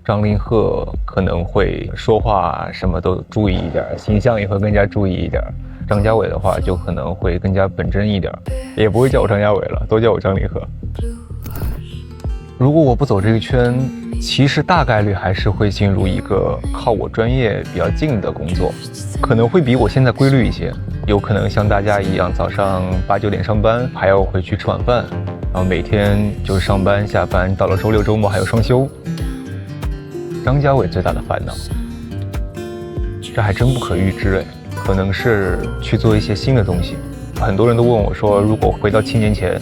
张凌赫可能会说话什么都注意一点，形象也会更加注意一点。张家伟的话就可能会更加本真一点，也不会叫我张家伟了，都叫我张凌赫。如果我不走这个圈，其实大概率还是会进入一个靠我专业比较近的工作，可能会比我现在规律一些，有可能像大家一样早上8、9点上班，还要回去吃晚饭，然后每天就上班下班，到了周六周末还有双休。张家伟最大的烦恼，这还真不可预知哎，可能是去做一些新的东西。很多人都问我说，如果回到7年前，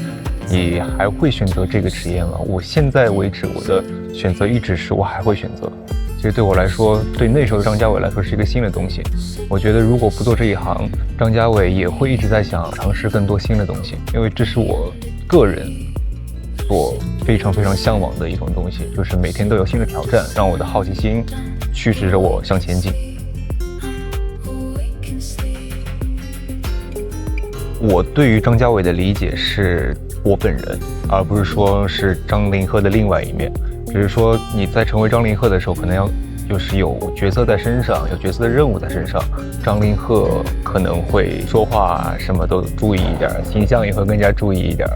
你还会选择这个职业吗？我现在为止，我的选择一直是我还会选择。其实对我来说，对那时候的张家伟来说是一个新的东西。我觉得如果不做这一行，张家伟也会一直在想尝试更多新的东西，因为这是我个人所非常非常向往的一种东西，就是每天都有新的挑战，让我的好奇心驱使着我向前进。我对于张家伟的理解是我本人，而不是说是张凌赫的另外一面。只是说你在成为张凌赫的时候，可能要就是有角色在身上，有角色的任务在身上。张凌赫可能会说话什么都注意一点，形象也会更加注意一点，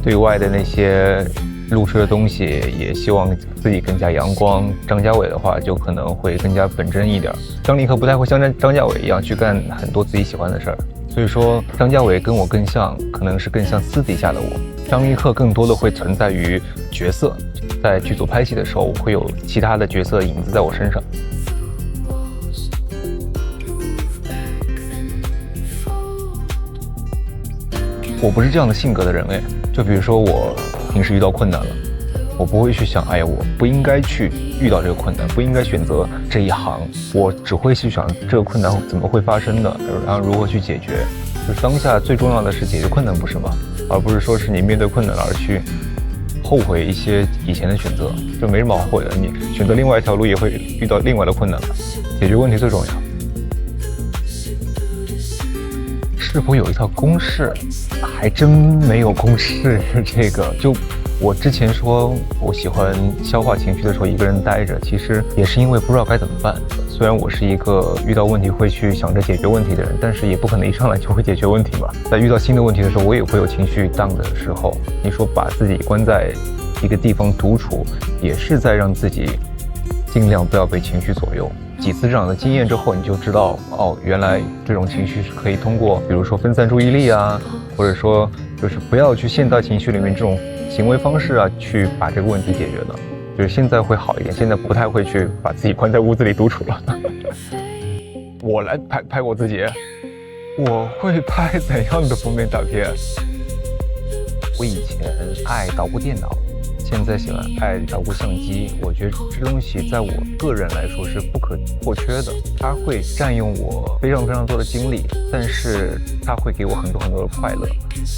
对外的那些露出的东西也希望自己更加阳光。张家伟的话就可能会更加本真一点。张凌赫不太会像张家伟一样去干很多自己喜欢的事儿，所以说张家伟跟我更像，可能是更像私底下的我。张凌赫更多的会存在于角色，在剧组拍戏的时候会有其他的角色影子在我身上。我不是这样的性格的人哎，就比如说我平时遇到困难了，我不会去想，哎呀，我不应该去遇到这个困难，不应该选择这一行，我只会去想这个困难怎么会发生的，然后如何去解决。就是当下最重要的是解决困难，不是吗？而不是说是你面对困难而去后悔一些以前的选择，这没什么好后悔的。你选择另外一条路也会遇到另外的困难，解决问题最重要。是否有一套公式？还真没有公式。这个就我之前说我喜欢消化情绪的时候一个人待着，其实也是因为不知道该怎么办。虽然我是一个遇到问题会去想着解决问题的人，但是也不可能一上来就会解决问题嘛。在遇到新的问题的时候，我也会有情绪荡的时候。你说把自己关在一个地方独处，也是在让自己尽量不要被情绪左右。几次这样的经验之后，你就知道哦，原来这种情绪是可以通过，比如说分散注意力啊，或者说就是不要去陷到情绪里面这种行为方式啊，去把这个问题解决的。就是现在会好一点，现在不太会去把自己关在屋子里独处了。我来拍我自己，我会拍怎样的封面大片？我以前爱捣鼓电脑，现在喜欢爱捣鼓相机。我觉得这东西在我个人来说是不可或缺的，它会占用我非常非常多的精力，但是它会给我很多很多的快乐，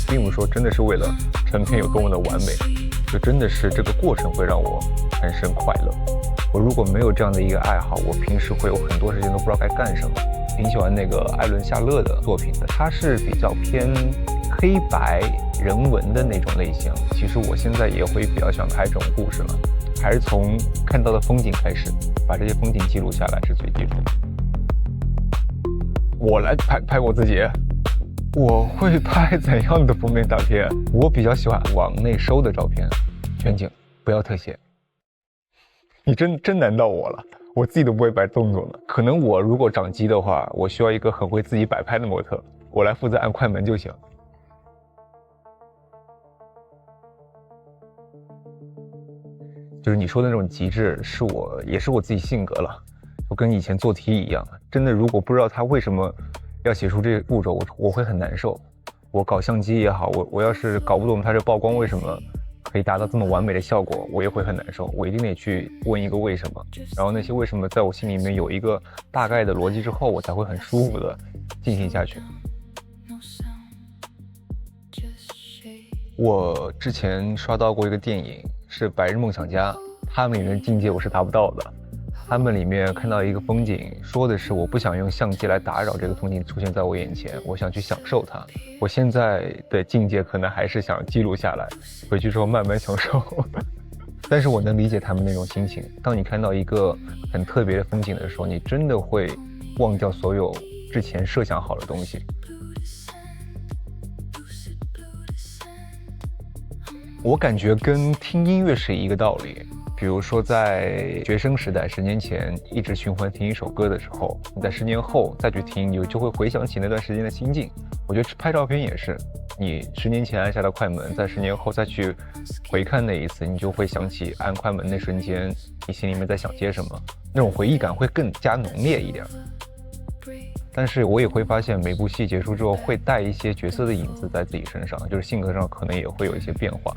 并不是说真的是为了成片有多么的完美，就真的是这个过程会让我产生快乐。我如果没有这样的一个爱好，我平时会有很多时间都不知道该干什么。挺喜欢那个艾伦夏勒的作品的，他是比较偏黑白人文的那种类型。其实我现在也会比较喜欢拍这种故事了，还是从看到的风景开始，把这些风景记录下来是最基础的。我来拍我自己，我会拍怎样的封面大片？我比较喜欢往内收的照片，全景，不要特写。你真难到我了，我自己都不会摆动作了。可能我如果掌机的话，我需要一个很会自己摆拍的模特，我来负责按快门就行。就是你说的那种极致，也是我自己性格了，就跟以前做题一样。真的，如果不知道他为什么要写出这个步骤，我会很难受。我搞相机也好，我要是搞不懂它这曝光为什么可以达到这么完美的效果，我也会很难受。我一定得去问一个为什么，然后那些为什么在我心里面有一个大概的逻辑之后，我才会很舒服的进行下去。我之前刷到过一个电影是《白日梦想家》，他们里面的境界我是达不到的。他们里面看到一个风景，说的是我不想用相机来打扰这个风景出现在我眼前，我想去享受它。我现在的境界可能还是想记录下来，回去之后慢慢享受。但是我能理解他们那种心情。当你看到一个很特别的风景的时候，你真的会忘掉所有之前设想好的东西。我感觉跟听音乐是一个道理。比如说在学生时代，10年前一直循环听一首歌的时候，你在10年后再去听，你就会回想起那段时间的心境。我觉得拍照片也是，你10年前按下的快门，在10年后再去回看那一次，你就会想起按快门那瞬间你心里面在想些什么，那种回忆感会更加浓烈一点。但是我也会发现，每部戏结束之后会带一些角色的影子在自己身上，就是性格上可能也会有一些变化。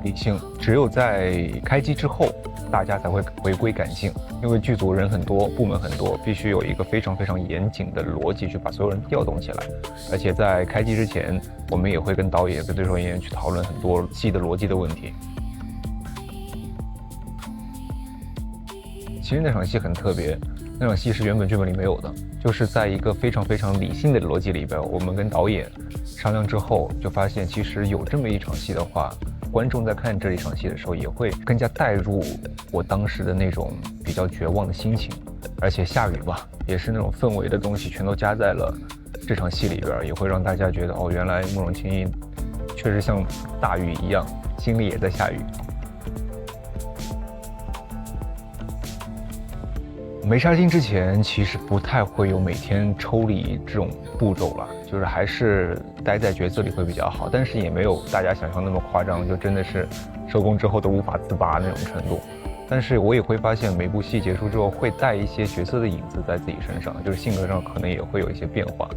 理性只有在开机之后，大家才会回归感性，因为剧组人很多，部门很多，必须有一个非常非常严谨的逻辑去把所有人调动起来。而且在开机之前，我们也会跟导演、跟对手演员去讨论很多戏的逻辑的问题。其实那场戏很特别，那场戏是原本剧本里没有的，就是在一个非常非常理性的逻辑里边，我们跟导演商量之后，就发现其实有这么一场戏的话，观众在看这一场戏的时候，也会更加带入我当时的那种比较绝望的心情。而且下雨吧，也是那种氛围的东西全都加在了这场戏里边，也会让大家觉得哦，原来慕容清音确实像大雨一样，心里也在下雨。没杀青之前，其实不太会有每天抽离这种步骤了，就是还是待在角色里会比较好，但是也没有大家想象那么夸张，就真的是收工之后都无法自拔那种程度。但是我也会发现，每部戏结束之后会带一些角色的影子在自己身上，就是性格上可能也会有一些变化。